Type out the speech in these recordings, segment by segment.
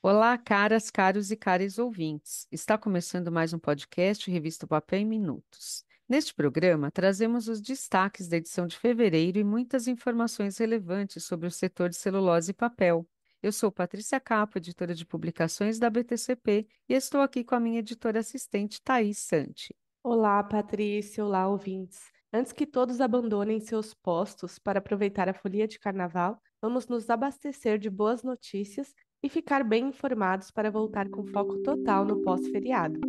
Olá, caras, caros e caras ouvintes. Está começando mais um podcast Revista Papel em Minutos. Neste programa, trazemos os destaques da edição de fevereiro e muitas informações relevantes sobre o setor de celulose e papel. Eu sou Patrícia Capo, editora de publicações da BTCP, e estou aqui com a minha editora assistente, Thaís Santi. Olá, Patrícia, olá, ouvintes. Antes que todos abandonem seus postos para aproveitar a folia de carnaval, vamos nos abastecer de boas notícias e ficar bem informados para voltar com foco total no pós-feriado.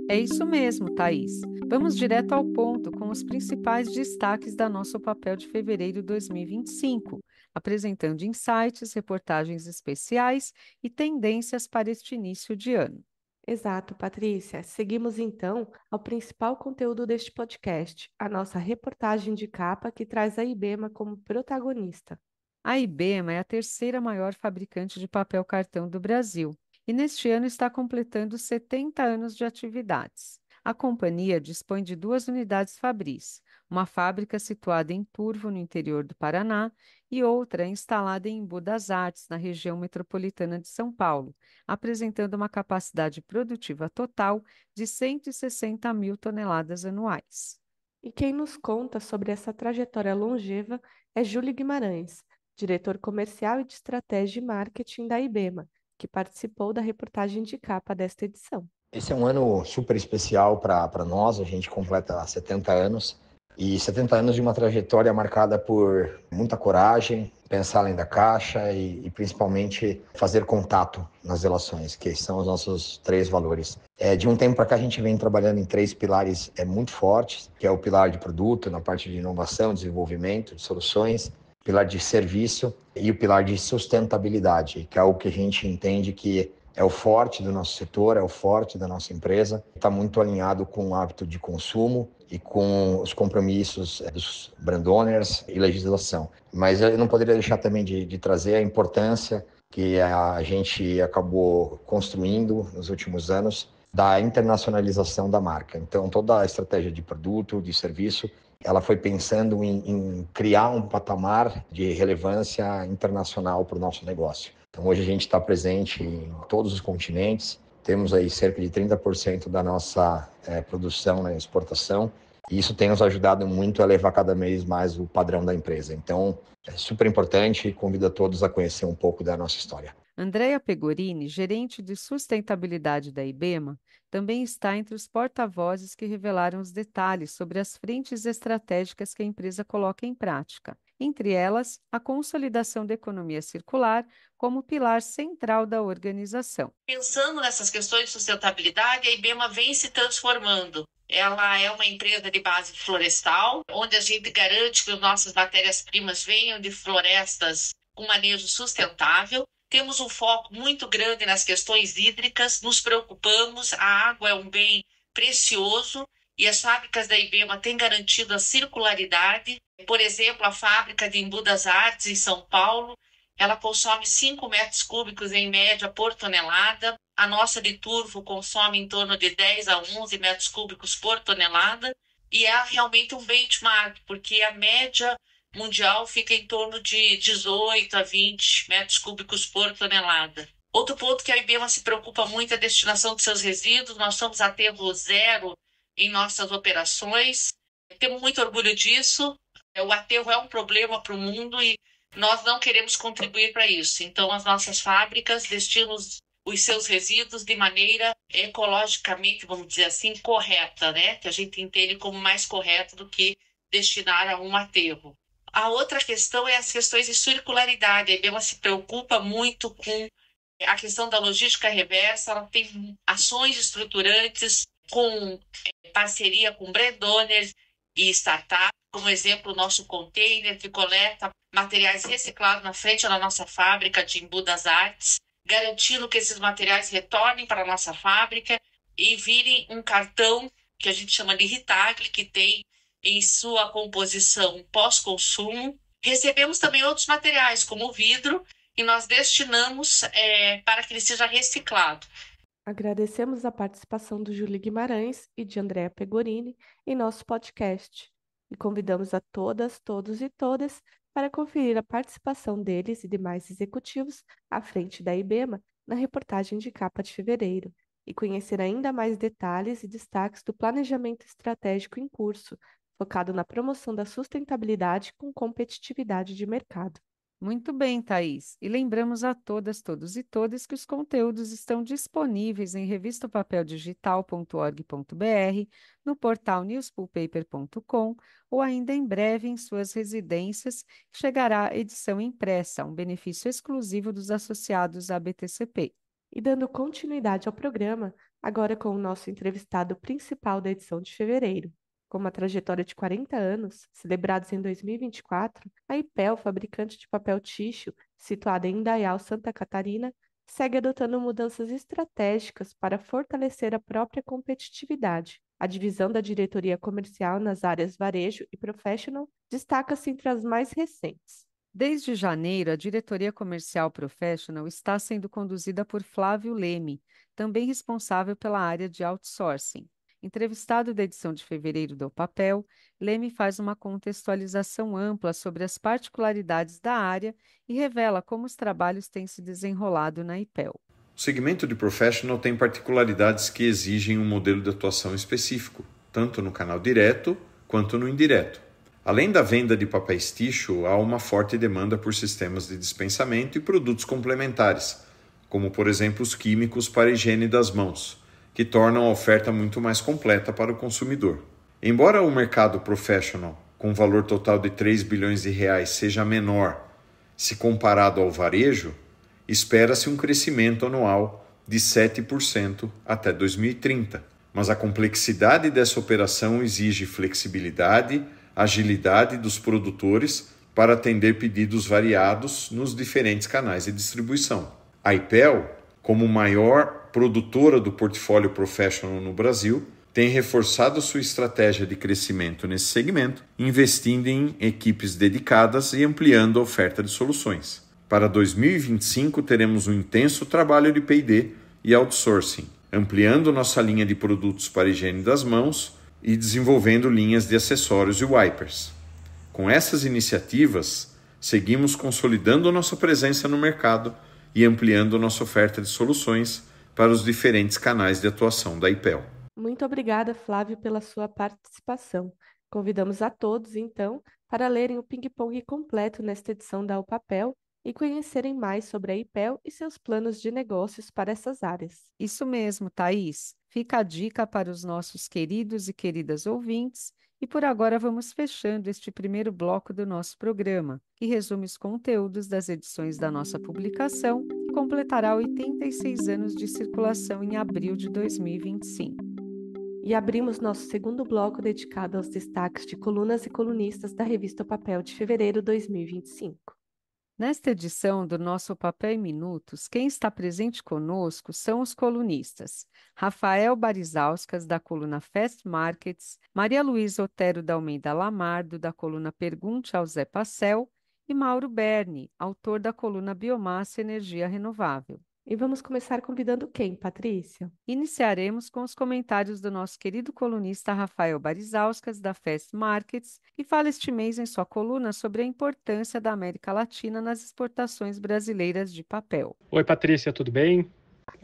É isso mesmo, Thaís. Vamos direto ao ponto com os principais destaques da nosso papel de fevereiro de 2025, apresentando insights, reportagens especiais e tendências para este início de ano. Exato, Patrícia. Seguimos então ao principal conteúdo deste podcast, a nossa reportagem de capa que traz a IBEMA como protagonista. A IBEMA é a terceira maior fabricante de papel cartão do Brasil e neste ano está completando 70 anos de atividades. A companhia dispõe de duas unidades fabris, uma fábrica situada em Turvo, no interior do Paraná, e outra instalada em Embu das Artes, na região metropolitana de São Paulo, apresentando uma capacidade produtiva total de 160 mil toneladas anuais. E quem nos conta sobre essa trajetória longeva é Júlio Guimarães, diretor comercial e de estratégia e marketing da IBEMA, que participou da reportagem de capa desta edição. Esse é um ano super especial para nós, a gente completa 70 anos, e 70 anos de uma trajetória marcada por muita coragem, pensar além da caixa e principalmente fazer contato nas relações, que são os nossos três valores. De um tempo para cá a gente vem trabalhando em três pilares muito fortes, que é o pilar de produto, na parte de inovação, desenvolvimento, de soluções, pilar de serviço e o pilar de sustentabilidade, que é algo que a gente entende que é o forte do nosso setor, é o forte da nossa empresa, está muito alinhado com o hábito de consumo e com os compromissos dos brand owners e legislação. Mas eu não poderia deixar também de trazer a importância que a gente acabou construindo nos últimos anos da internacionalização da marca. Então, toda a estratégia de produto, de serviço, ela foi pensando em criar um patamar de relevância internacional para o nosso negócio. Então, hoje a gente está presente em todos os continentes, temos aí cerca de 30% da nossa produção na exportação, e isso tem nos ajudado muito a elevar cada vez mais o padrão da empresa. Então, é super importante e convido a todos a conhecer um pouco da nossa história. Andrea Pegorini, gerente de sustentabilidade da IBEMA, também está entre os porta-vozes que revelaram os detalhes sobre as frentes estratégicas que a empresa coloca em prática, entre elas a consolidação da economia circular como pilar central da organização. Pensando nessas questões de sustentabilidade, a IBEMA vem se transformando. Ela é uma empresa de base florestal, onde a gente garante que as nossas matérias-primas venham de florestas com manejo sustentável. Temos um foco muito grande nas questões hídricas, nos preocupamos, a água é um bem precioso e as fábricas da IBEMA têm garantido a circularidade. Por exemplo, a fábrica de Embu das Artes, em São Paulo, ela consome 5 metros cúbicos em média por tonelada. A nossa de Turvo consome em torno de 10 a 11 metros cúbicos por tonelada. E é realmente um benchmark, porque a média mundial fica em torno de 18 a 20 metros cúbicos por tonelada. Outro ponto que a IBEMA se preocupa muito é a destinação de seus resíduos. Nós somos aterro zero em nossas operações. Temos muito orgulho disso. O aterro é um problema para o mundo e nós não queremos contribuir para isso. Então, as nossas fábricas destinam os seus resíduos de maneira ecologicamente, vamos dizer assim, correta, né? Que a gente entende como mais correto do que destinar a um aterro. A outra questão é as questões de circularidade. A IBEMA se preocupa muito com a questão da logística reversa. Ela tem ações estruturantes com parceria com brand owners e startups. Como exemplo, o nosso container que coleta materiais reciclados na frente da nossa fábrica de Embu das Artes, garantindo que esses materiais retornem para a nossa fábrica e virem um cartão que a gente chama de Ritagli, que tem em sua composição pós-consumo. Recebemos também outros materiais, como o vidro, e nós destinamos para que ele seja reciclado. Agradecemos a participação do Júlio Guimarães e de Andrea Pegorini em nosso podcast e convidamos a todas, todos e todas para conferir a participação deles e demais executivos à frente da IBEMA na reportagem de capa de fevereiro e conhecer ainda mais detalhes e destaques do planejamento estratégico em curso, focado na promoção da sustentabilidade com competitividade de mercado. Muito bem, Thaís. E lembramos a todas, todos e todas que os conteúdos estão disponíveis em revistapapeldigital.org.br, no portal newspulpaper.com ou ainda em breve em suas residências, que chegará a edição impressa, um benefício exclusivo dos associados à BTCP. E dando continuidade ao programa, agora com o nosso entrevistado principal da edição de fevereiro. Com uma trajetória de 40 anos, celebrados em 2024, a IPEL, fabricante de papel tixo, situada em Indaial, Santa Catarina, segue adotando mudanças estratégicas para fortalecer a própria competitividade. A divisão da diretoria comercial nas áreas varejo e professional destaca-se entre as mais recentes. Desde janeiro, a diretoria comercial Professional está sendo conduzida por Flávio Leme, também responsável pela área de outsourcing. Entrevistado da edição de fevereiro do Papel, Leme faz uma contextualização ampla sobre as particularidades da área e revela como os trabalhos têm se desenrolado na IPEL. O segmento de Professional tem particularidades que exigem um modelo de atuação específico, tanto no canal direto quanto no indireto. Além da venda de papéis tixo, há uma forte demanda por sistemas de dispensamento e produtos complementares, como por exemplo os químicos para a higiene das mãos, que tornam a oferta muito mais completa para o consumidor. Embora o mercado professional, com valor total de 3 bilhões de reais, seja menor se comparado ao varejo, espera-se um crescimento anual de 7% até 2030. Mas a complexidade dessa operação exige flexibilidade, agilidade dos produtores para atender pedidos variados nos diferentes canais de distribuição. A IPEL, como maior produtora do portfólio Professional no Brasil, tem reforçado sua estratégia de crescimento nesse segmento, investindo em equipes dedicadas e ampliando a oferta de soluções. Para 2025, teremos um intenso trabalho de P&D e outsourcing, ampliando nossa linha de produtos para higiene das mãos e desenvolvendo linhas de acessórios e wipers. Com essas iniciativas, seguimos consolidando nossa presença no mercado e ampliando nossa oferta de soluções para os diferentes canais de atuação da IPEL. Muito obrigada, Flávio, pela sua participação. Convidamos a todos, então, para lerem o ping-pong completo nesta edição da O Papel e conhecerem mais sobre a IPEL e seus planos de negócios para essas áreas. Isso mesmo, Thaís. Fica a dica para os nossos queridos e queridas ouvintes. E por agora vamos fechando este primeiro bloco do nosso programa, que resume os conteúdos das edições da nossa publicação e completará 86 anos de circulação em abril de 2025. E abrimos nosso segundo bloco dedicado aos destaques de colunas e colunistas da revista O Papel de fevereiro de 2025. Nesta edição do nosso Papel em Minutos, quem está presente conosco são os colunistas Rafael Barizauskas, da coluna Fast Markets, Maria Luísa Otero da Almeida Lamardo, da coluna Pergunte ao Zé Passel, e Mauro Berni, autor da coluna Biomassa e Energia Renovável. E vamos começar convidando quem, Patrícia? Iniciaremos com os comentários do nosso querido colunista Rafael Barizauskas, da Fast Markets, que fala este mês em sua coluna sobre a importância da América Latina nas exportações brasileiras de papel. Oi, Patrícia, tudo bem?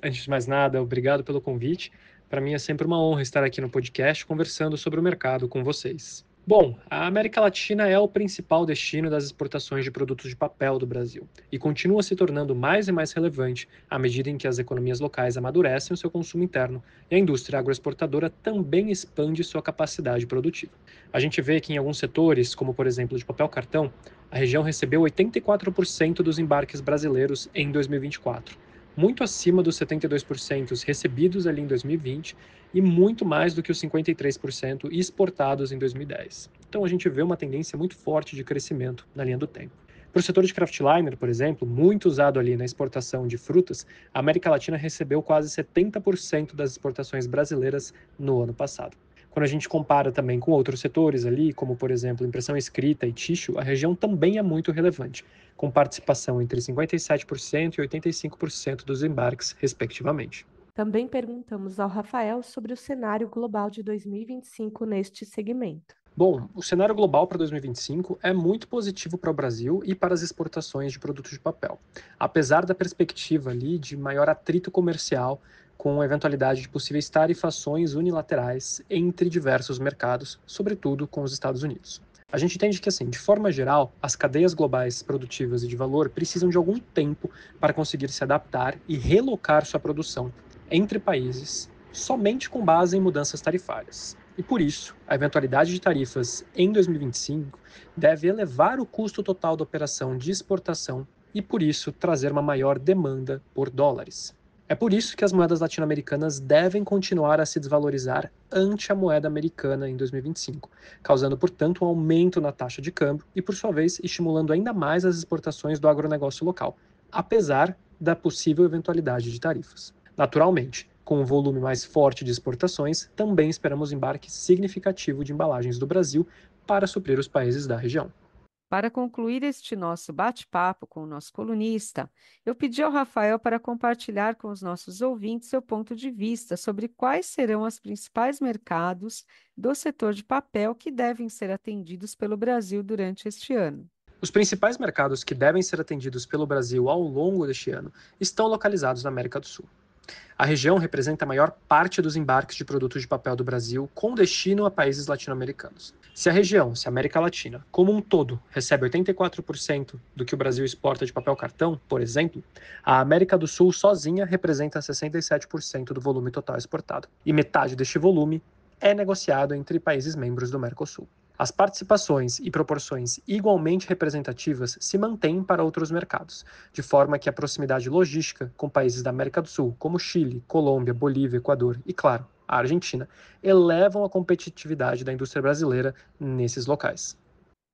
Antes de mais nada, obrigado pelo convite. Para mim é sempre uma honra estar aqui no podcast conversando sobre o mercado com vocês. Bom, a América Latina é o principal destino das exportações de produtos de papel do Brasil e continua se tornando mais e mais relevante à medida em que as economias locais amadurecem o seu consumo interno e a indústria agroexportadora também expande sua capacidade produtiva. A gente vê que em alguns setores, como por exemplo de papel cartão, a região recebeu 84% dos embarques brasileiros em 2024, muito acima dos 72% recebidos ali em 2020 e muito mais do que os 53% exportados em 2010. Então a gente vê uma tendência muito forte de crescimento na linha do tempo. Para o setor de craftliner, por exemplo, muito usado ali na exportação de frutas, a América Latina recebeu quase 70% das exportações brasileiras no ano passado. Quando a gente compara também com outros setores ali, como por exemplo impressão escrita e tixo, a região também é muito relevante, com participação entre 57% e 85% dos embarques, respectivamente. Também perguntamos ao Rafael sobre o cenário global de 2025 neste segmento. Bom, o cenário global para 2025 é muito positivo para o Brasil e para as exportações de produtos de papel, apesar da perspectiva ali de maior atrito comercial com a eventualidade de possíveis tarifações unilaterais entre diversos mercados, sobretudo com os Estados Unidos. A gente entende que, assim, de forma geral, as cadeias globais produtivas e de valor precisam de algum tempo para conseguir se adaptar e relocar sua produção entre países somente com base em mudanças tarifárias. E por isso, a eventualidade de tarifas em 2025 deve elevar o custo total da operação de exportação e, por isso, trazer uma maior demanda por dólares. É por isso que as moedas latino-americanas devem continuar a se desvalorizar ante a moeda americana em 2025, causando, portanto, um aumento na taxa de câmbio e, por sua vez, estimulando ainda mais as exportações do agronegócio local, apesar da possível eventualidade de tarifas. Naturalmente, com um volume mais forte de exportações, também esperamos embarque significativo de embalagens do Brasil para suprir os países da região. Para concluir este nosso bate-papo com o nosso colunista, eu pedi ao Rafael para compartilhar com os nossos ouvintes seu ponto de vista sobre quais serão os principais mercados do setor de papel que devem ser atendidos pelo Brasil durante este ano. Os principais mercados que devem ser atendidos pelo Brasil ao longo deste ano estão localizados na América do Sul. A região representa a maior parte dos embarques de produtos de papel do Brasil com destino a países latino-americanos. Se a região, se a América Latina, como um todo, recebe 84% do que o Brasil exporta de papel cartão, por exemplo, a América do Sul sozinha representa 67% do volume total exportado. E metade deste volume é negociado entre países membros do Mercosul. As participações e proporções igualmente representativas se mantêm para outros mercados, de forma que a proximidade logística com países da América do Sul, como Chile, Colômbia, Bolívia, Equador e, claro, a Argentina, elevam a competitividade da indústria brasileira nesses locais.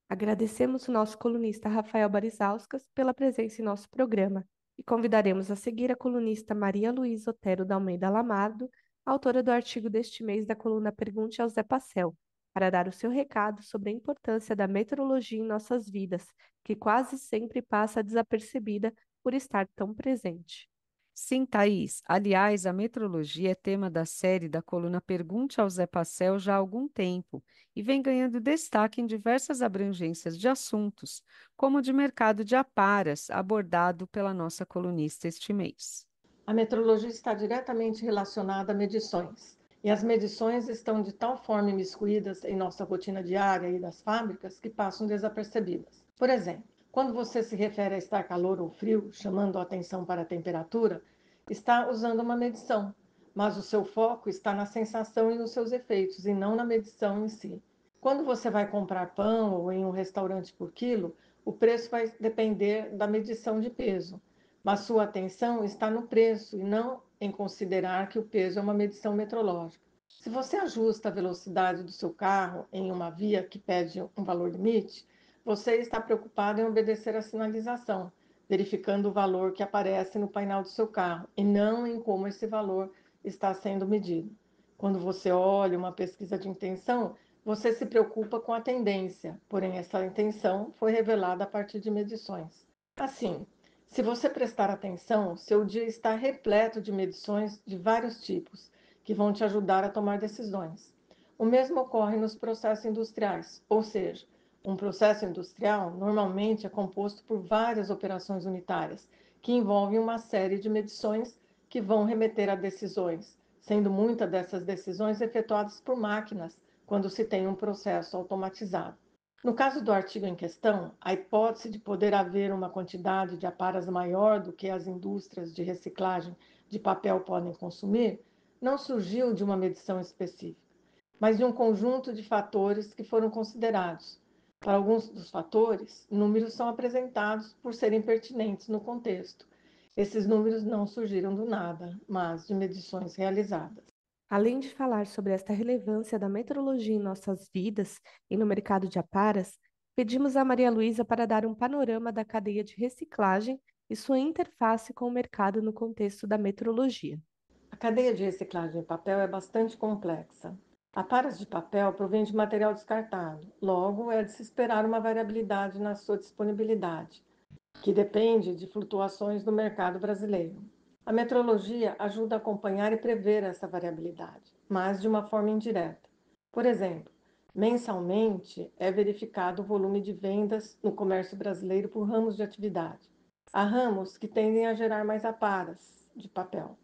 Agradecemos o nosso colunista Rafael Barizauskas pela presença em nosso programa e convidaremos a seguir a colunista Maria Luísa Otero da Almeida Lamardo, autora do artigo deste mês da coluna Pergunte ao Zé Passel, para dar o seu recado sobre a importância da meteorologia em nossas vidas, que quase sempre passa desapercebida por estar tão presente. Sim, Thaís. Aliás, a metrologia é tema da série da coluna Pergunte ao Zé Passel já há algum tempo e vem ganhando destaque em diversas abrangências de assuntos, como o de mercado de aparas, abordado pela nossa colunista este mês. A metrologia está diretamente relacionada a medições, e as medições estão de tal forma imiscuídas em nossa rotina diária e das fábricas que passam desapercebidas. Por exemplo, quando você se refere a estar calor ou frio, chamando a atenção para a temperatura, está usando uma medição, mas o seu foco está na sensação e nos seus efeitos, e não na medição em si. Quando você vai comprar pão ou em um restaurante por quilo, o preço vai depender da medição de peso, mas sua atenção está no preço e não em considerar que o peso é uma medição metrológica. Se você ajusta a velocidade do seu carro em uma via que pede um valor limite, você está preocupado em obedecer à sinalização, verificando o valor que aparece no painel do seu carro e não em como esse valor está sendo medido. Quando você olha uma pesquisa de intenção, você se preocupa com a tendência, porém essa intenção foi revelada a partir de medições. Assim, se você prestar atenção, seu dia está repleto de medições de vários tipos, que vão te ajudar a tomar decisões. O mesmo ocorre nos processos industriais, ou seja, um processo industrial normalmente é composto por várias operações unitárias, que envolvem uma série de medições que vão remeter a decisões, sendo muitas dessas decisões efetuadas por máquinas, quando se tem um processo automatizado. No caso do artigo em questão, a hipótese de poder haver uma quantidade de aparas maior do que as indústrias de reciclagem de papel podem consumir não surgiu de uma medição específica, mas de um conjunto de fatores que foram considerados. Para alguns dos fatores, números são apresentados por serem pertinentes no contexto. Esses números não surgiram do nada, mas de medições realizadas. Além de falar sobre esta relevância da meteorologia em nossas vidas e no mercado de aparas, pedimos a Maria Luísa para dar um panorama da cadeia de reciclagem e sua interface com o mercado no contexto da meteorologia. A cadeia de reciclagem de papel é bastante complexa. Aparas de papel provém de material descartado, logo é de se esperar uma variabilidade na sua disponibilidade, que depende de flutuações no mercado brasileiro. A metrologia ajuda a acompanhar e prever essa variabilidade, mas de uma forma indireta. Por exemplo, Mensalmente, é verificado o volume de vendas no comércio brasileiro por ramos de atividade. Há ramos que tendem a gerar mais aparas de papel,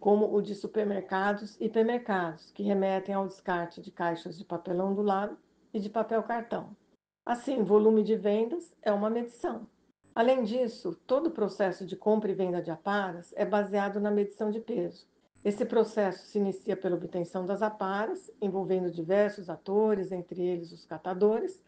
como o de supermercados e hipermercados, que remetem ao descarte de caixas de papelão ondulado e de papel cartão. Assim, volume de vendas é uma medição. Além disso, todo o processo de compra e venda de aparas é baseado na medição de peso. Esse processo se inicia pela obtenção das aparas, envolvendo diversos atores, entre eles os catadores,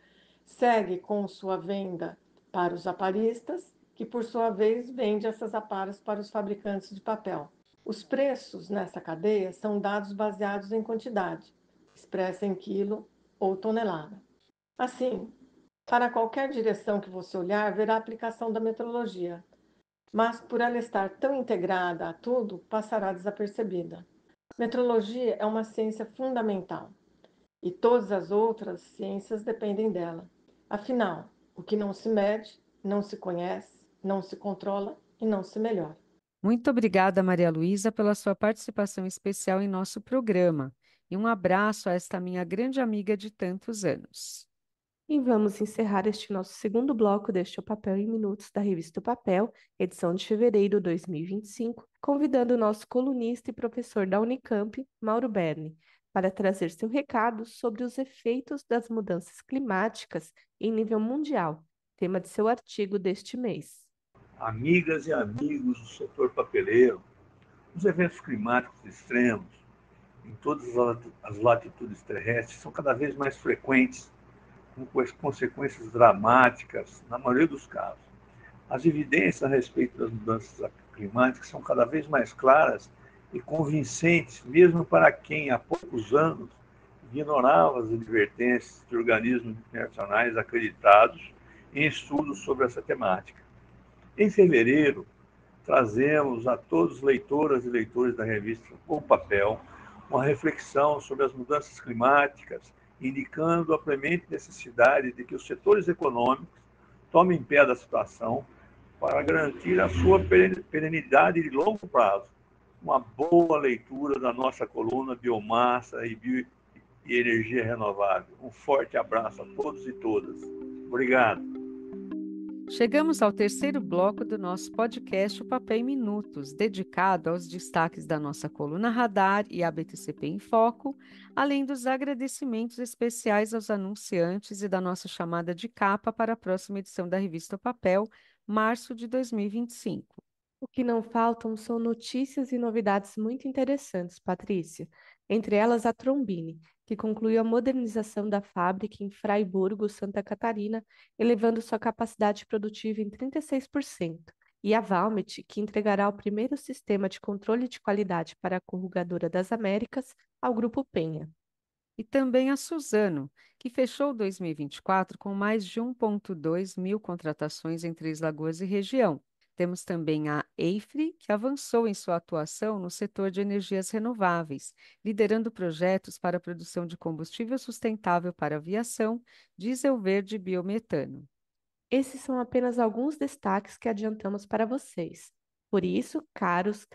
segue com sua venda para os aparistas, que por sua vez vende essas aparas para os fabricantes de papel. Os preços nessa cadeia são dados baseados em quantidade, expressa em quilo ou tonelada. Assim, para qualquer direção que você olhar, verá a aplicação da metrologia, mas por ela estar tão integrada a tudo, passará desapercebida. Metrologia é uma ciência fundamental e todas as outras ciências dependem dela. Afinal, o que não se mede, não se conhece, não se controla e não se melhora. Muito obrigada, Maria Luísa, pela sua participação especial em nosso programa. E um abraço a esta minha grande amiga de tantos anos. E vamos encerrar este nosso segundo bloco deste O Papel em Minutos da revista O Papel, edição de fevereiro de 2025, convidando o nosso colunista e professor da Unicamp, Mauro Berni, para trazer seu recado sobre os efeitos das mudanças climáticas em nível mundial, tema de seu artigo deste mês. Amigas e amigos do setor papeleiro, os eventos climáticos extremos em todas as latitudes terrestres são cada vez mais frequentes, com consequências dramáticas na maioria dos casos. As evidências a respeito das mudanças climáticas são cada vez mais claras e convincentes, mesmo para quem há poucos anos ignorava as advertências de organismos internacionais acreditados em estudos sobre essa temática. Em fevereiro, trazemos a todos os leitoras e leitores da revista O Papel uma reflexão sobre as mudanças climáticas, indicando a premente necessidade de que os setores econômicos tomem pé da situação para garantir a sua perenidade de longo prazo. Uma boa leitura da nossa coluna Biomassa e Energia Renovável. Um forte abraço a todos e todas. Obrigado. Chegamos ao terceiro bloco do nosso podcast O Papel em Minutos, dedicado aos destaques da nossa coluna Radar e ABTCP em Foco, além dos agradecimentos especiais aos anunciantes e da nossa chamada de capa para a próxima edição da revista O Papel, março de 2025. O que não faltam são notícias e novidades muito interessantes, Patrícia. Entre elas, a Trombini, que concluiu a modernização da fábrica em Fraiburgo, Santa Catarina, elevando sua capacidade produtiva em 36%. E a Valmet, que entregará o primeiro sistema de controle de qualidade para a Corrugadora das Américas ao Grupo Penha. E também a Suzano, que fechou 2024 com mais de 1,2 mil contratações em Três Lagoas e região. Temos também a EIFRE, que avançou em sua atuação no setor de energias renováveis, liderando projetos para a produção de combustível sustentável para aviação, diesel verde e biometano. Esses são apenas alguns destaques que adiantamos para vocês. Por isso, caras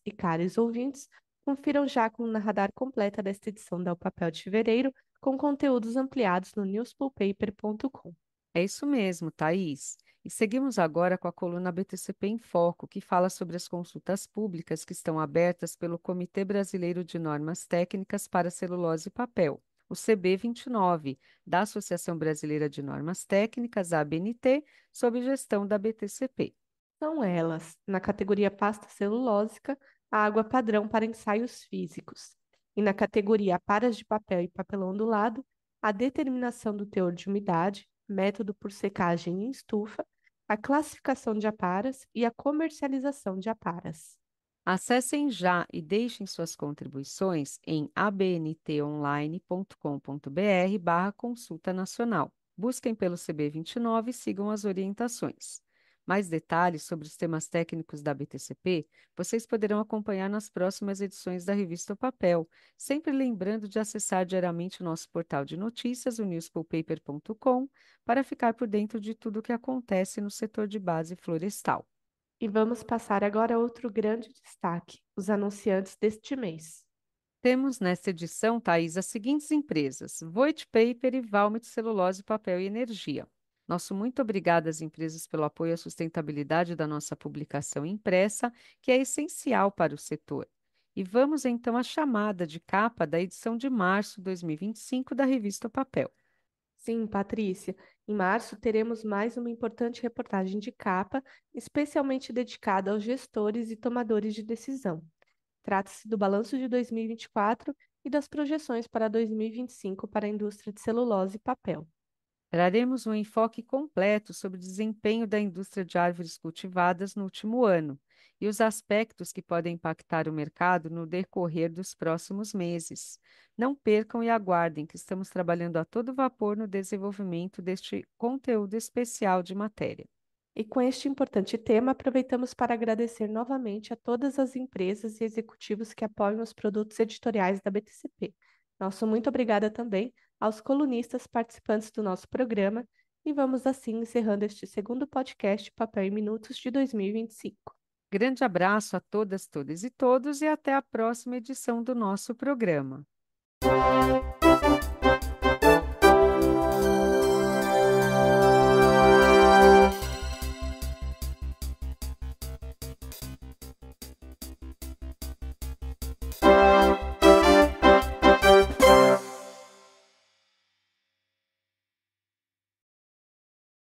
e caros ouvintes, confiram já a coluna Radar completa desta edição da O Papel de Fevereiro, com conteúdos ampliados no newspulpaper.com. É isso mesmo, Thaís. E seguimos agora com a coluna BTCP em Foco, que fala sobre as consultas públicas que estão abertas pelo Comitê Brasileiro de Normas Técnicas para Celulose e Papel, o CB29, da Associação Brasileira de Normas Técnicas, a ABNT, sob gestão da BTCP. São elas, na categoria pasta celulósica, a água padrão para ensaios físicos. E na categoria aparas de papel e papelão ondulado, a determinação do teor de umidade, método por secagem em estufa, a classificação de aparas e a comercialização de aparas. Acessem já e deixem suas contribuições em abntonline.com.br/consulta nacional. Busquem pelo CB29 e sigam as orientações. Mais detalhes sobre os temas técnicos da BTCP vocês poderão acompanhar nas próximas edições da revista O Papel, sempre lembrando de acessar diariamente o nosso portal de notícias, o newspulpaper.com, para ficar por dentro de tudo o que acontece no setor de base florestal. E vamos passar agora a outro grande destaque, os anunciantes deste mês. Temos nesta edição, Thaís, as seguintes empresas: Voit Paper e Valmet Celulose, Papel e Energia. Nosso muito obrigado às empresas pelo apoio à sustentabilidade da nossa publicação impressa, que é essencial para o setor. E vamos então à chamada de capa da edição de março de 2025 da revista O Papel. Sim, Patrícia. Em março teremos mais uma importante reportagem de capa, especialmente dedicada aos gestores e tomadores de decisão. Trata-se do balanço de 2024 e das projeções para 2025 para a indústria de celulose e papel. Traremos um enfoque completo sobre o desempenho da indústria de árvores cultivadas no último ano e os aspectos que podem impactar o mercado no decorrer dos próximos meses. Não percam e aguardem, que estamos trabalhando a todo vapor no desenvolvimento deste conteúdo especial de matéria. E com este importante tema, aproveitamos para agradecer novamente a todas as empresas e executivos que apoiam os produtos editoriais da BTCP. Nosso muito obrigada também aos colunistas participantes do nosso programa e vamos assim encerrando este segundo podcast Papel em Minutos de 2025. Grande abraço a todas, todas e todos e até a próxima edição do nosso programa.